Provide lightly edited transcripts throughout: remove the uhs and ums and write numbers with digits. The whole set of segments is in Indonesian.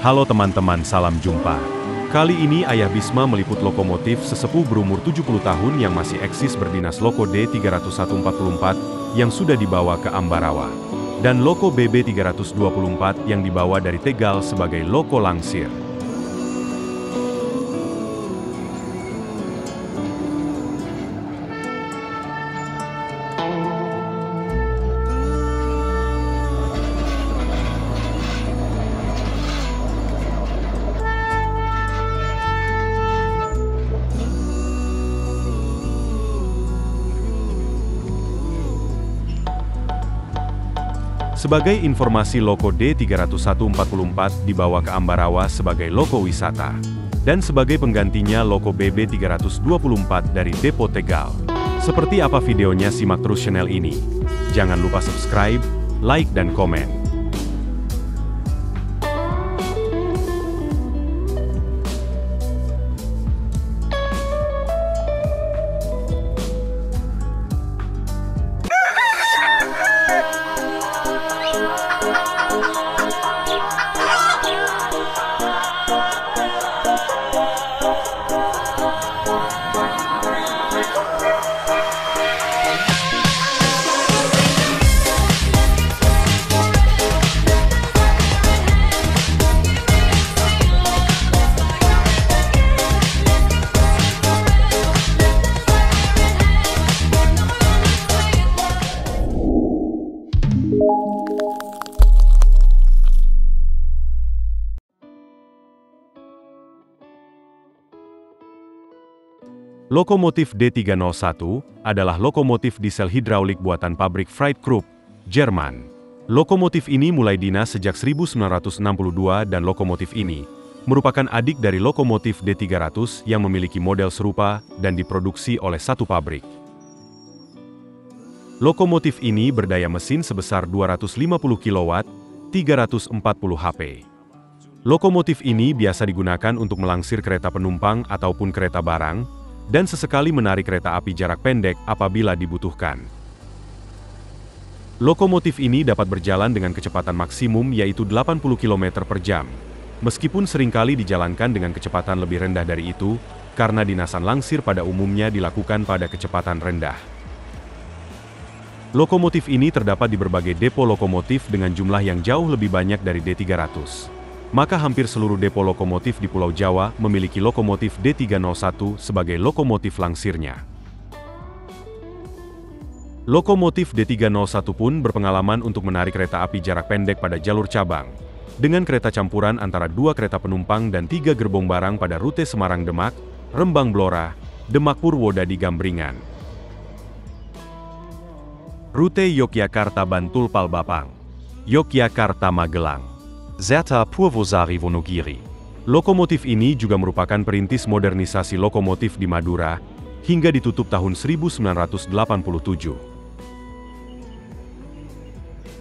Halo teman-teman, salam jumpa. Kali ini Ayah Bisma meliput lokomotif sesepuh berumur 70 tahun yang masih eksis berdinas Loko D30144 yang sudah dibawa ke Ambarawa. Dan Loko BB324 yang dibawa dari Tegal sebagai Loko Langsir. Sebagai informasi, Loko D30144 dibawa ke Ambarawa sebagai Loko Wisata. Dan sebagai penggantinya Loko BB324 dari Depo Tegal. Seperti apa videonya, simak terus channel ini. Jangan lupa subscribe, like, dan komen. Lokomotif D301 adalah lokomotif diesel hidraulik buatan pabrik Freytkrupp, Jerman. Lokomotif ini mulai dinas sejak 1962 dan lokomotif ini merupakan adik dari lokomotif D300 yang memiliki model serupa dan diproduksi oleh satu pabrik. Lokomotif ini berdaya mesin sebesar 250 kW, 340 HP. Lokomotif ini biasa digunakan untuk melangsir kereta penumpang ataupun kereta barang, dan sesekali menarik kereta api jarak pendek apabila dibutuhkan. Lokomotif ini dapat berjalan dengan kecepatan maksimum yaitu 80 km per jam, meskipun seringkali dijalankan dengan kecepatan lebih rendah dari itu, karena dinasan langsir pada umumnya dilakukan pada kecepatan rendah. Lokomotif ini terdapat di berbagai depo lokomotif dengan jumlah yang jauh lebih banyak dari D300. Maka hampir seluruh depo lokomotif di Pulau Jawa memiliki lokomotif D301 sebagai lokomotif langsirnya. Lokomotif D301 pun berpengalaman untuk menarik kereta api jarak pendek pada jalur cabang, dengan kereta campuran antara 2 kereta penumpang dan 3 gerbong barang pada rute Semarang-Demak, Rembang-Blora, Demak-Purwodadi Gambringan. Rute Yogyakarta-Bantul-Palbapang, Yogyakarta-Magelang, Zeta Purwosari Wonogiri. Lokomotif ini juga merupakan perintis modernisasi lokomotif di Madura, hingga ditutup tahun 1987.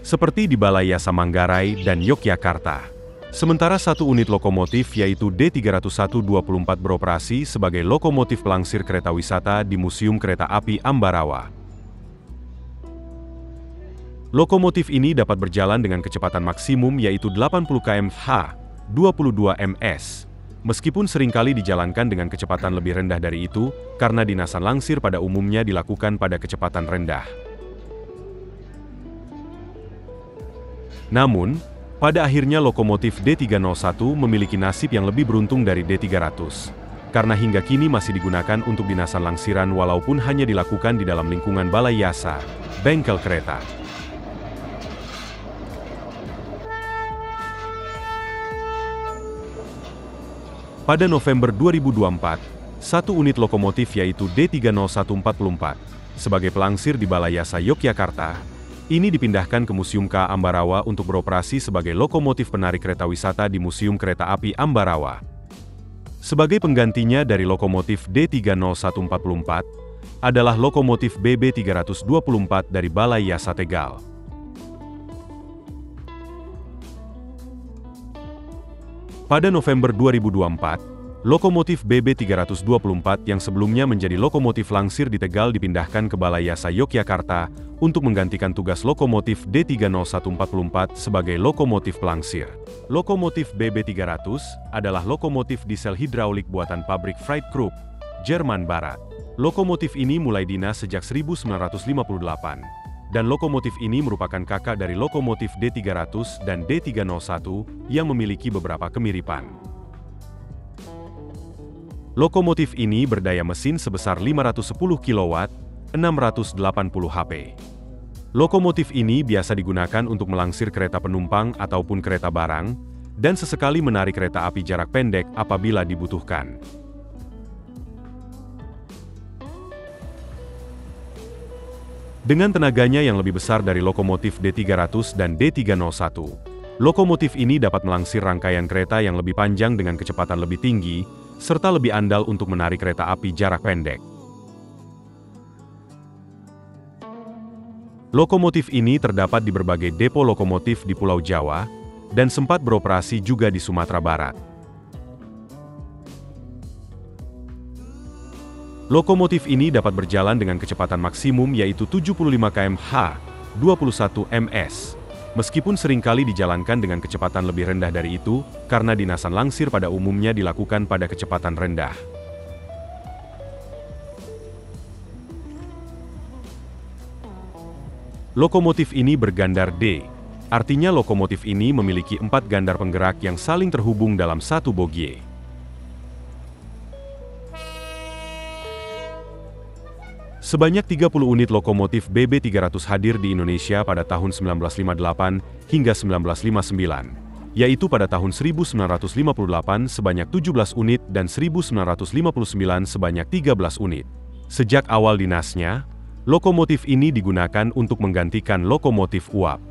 Seperti di Balai Yasa Manggarai dan Yogyakarta. Sementara satu unit lokomotif yaitu D30124 beroperasi sebagai lokomotif pelangsir kereta wisata di Museum Kereta Api Ambarawa. Lokomotif ini dapat berjalan dengan kecepatan maksimum yaitu 80 km/h, 22 ms. Meskipun seringkali dijalankan dengan kecepatan lebih rendah dari itu, karena dinasan langsir pada umumnya dilakukan pada kecepatan rendah. Namun, pada akhirnya lokomotif D301 memiliki nasib yang lebih beruntung dari D300. Karena hingga kini masih digunakan untuk dinasan langsiran walaupun hanya dilakukan di dalam lingkungan Balai Yasa, bengkel kereta. Pada November 2024, satu unit lokomotif yaitu D30144, sebagai pelangsir di Balai Yasa Yogyakarta, ini dipindahkan ke Museum K Ambarawa untuk beroperasi sebagai lokomotif penarik kereta wisata di Museum Kereta Api Ambarawa. Sebagai penggantinya dari lokomotif D30144, adalah lokomotif BB324 dari Balai Yasa Tegal. Pada November 2024, lokomotif BB324 yang sebelumnya menjadi lokomotif langsir di Tegal dipindahkan ke Balai Yasa Yogyakarta untuk menggantikan tugas lokomotif D30144 sebagai lokomotif pelangsir. Lokomotif BB300 adalah lokomotif diesel hidraulik buatan pabrik Freight Krupp, Jerman Barat. Lokomotif ini mulai dinas sejak 1958, dan lokomotif ini merupakan kakak dari lokomotif D300 dan D301 yang memiliki beberapa kemiripan. Lokomotif ini berdaya mesin sebesar 510 kW, 680 HP. Lokomotif ini biasa digunakan untuk melangsir kereta penumpang ataupun kereta barang, dan sesekali menarik kereta api jarak pendek apabila dibutuhkan. Dengan tenaganya yang lebih besar dari lokomotif D300 dan D301, lokomotif ini dapat melangsir rangkaian kereta yang lebih panjang dengan kecepatan lebih tinggi, serta lebih andal untuk menarik kereta api jarak pendek. Lokomotif ini terdapat di berbagai depo lokomotif di Pulau Jawa, dan sempat beroperasi juga di Sumatera Barat. Lokomotif ini dapat berjalan dengan kecepatan maksimum yaitu 75 km/h, 21 ms. Meskipun seringkali dijalankan dengan kecepatan lebih rendah dari itu, karena dinasan langsir pada umumnya dilakukan pada kecepatan rendah. Lokomotif ini bergandar D, artinya lokomotif ini memiliki 4 gandar penggerak yang saling terhubung dalam satu bogie. Sebanyak 30 unit lokomotif BB300 hadir di Indonesia pada tahun 1958 hingga 1959, yaitu pada tahun 1958 sebanyak 17 unit dan 1959 sebanyak 13 unit. Sejak awal dinasnya, lokomotif ini digunakan untuk menggantikan lokomotif uap.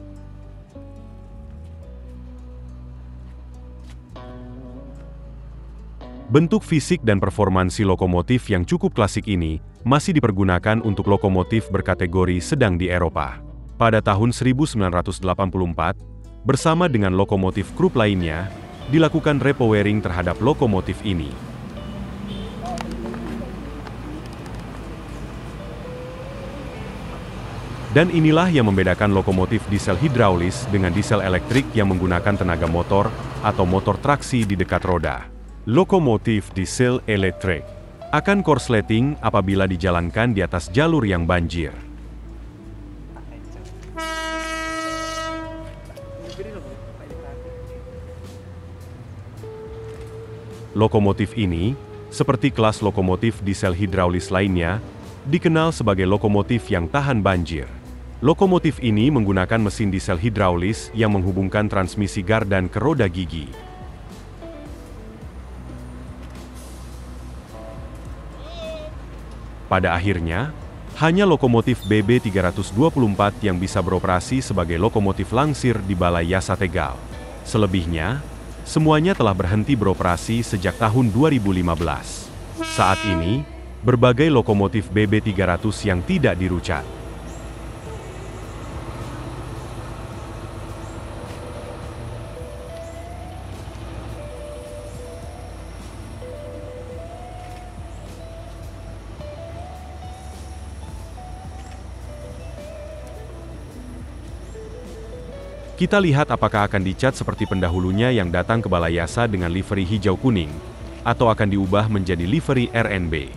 Bentuk fisik dan performansi lokomotif yang cukup klasik ini masih dipergunakan untuk lokomotif berkategori sedang di Eropa. Pada tahun 1984, bersama dengan lokomotif Krupp lainnya, dilakukan repowering terhadap lokomotif ini. Dan inilah yang membedakan lokomotif diesel hidraulis dengan diesel elektrik yang menggunakan tenaga motor atau motor traksi di dekat roda. Lokomotif diesel elektrik akan korsleting apabila dijalankan di atas jalur yang banjir. Lokomotif ini, seperti kelas lokomotif diesel hidraulis lainnya, dikenal sebagai lokomotif yang tahan banjir. Lokomotif ini menggunakan mesin diesel hidraulis yang menghubungkan transmisi gardan ke roda gigi. Pada akhirnya, hanya lokomotif BB324 yang bisa beroperasi sebagai lokomotif langsir di Balai Yasa Tegal. Selebihnya, semuanya telah berhenti beroperasi sejak tahun 2015. Saat ini, berbagai lokomotif BB300 yang tidak dirucat. Kita lihat apakah akan dicat seperti pendahulunya yang datang ke Balai Yasa dengan livery hijau kuning, atau akan diubah menjadi livery RNB.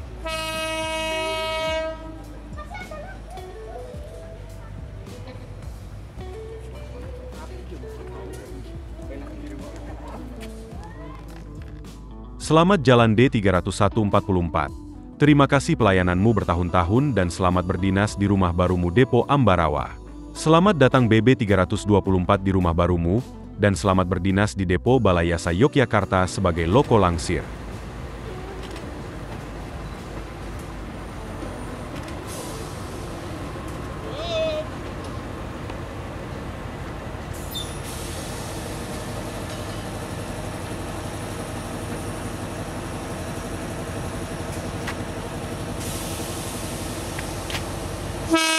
Selamat jalan D30144. Terima kasih pelayananmu bertahun-tahun dan selamat berdinas di rumah barumu Depo Ambarawa. Selamat datang BB324 di rumah barumu, dan selamat berdinas di Depo Balai Yasa Yogyakarta sebagai loko langsir.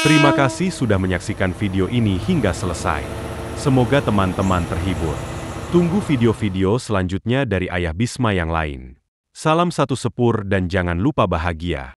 Terima kasih sudah menyaksikan video ini hingga selesai. Semoga teman-teman terhibur. Tunggu video-video selanjutnya dari Ayah Bisma yang lain. Salam satu sepur dan jangan lupa bahagia.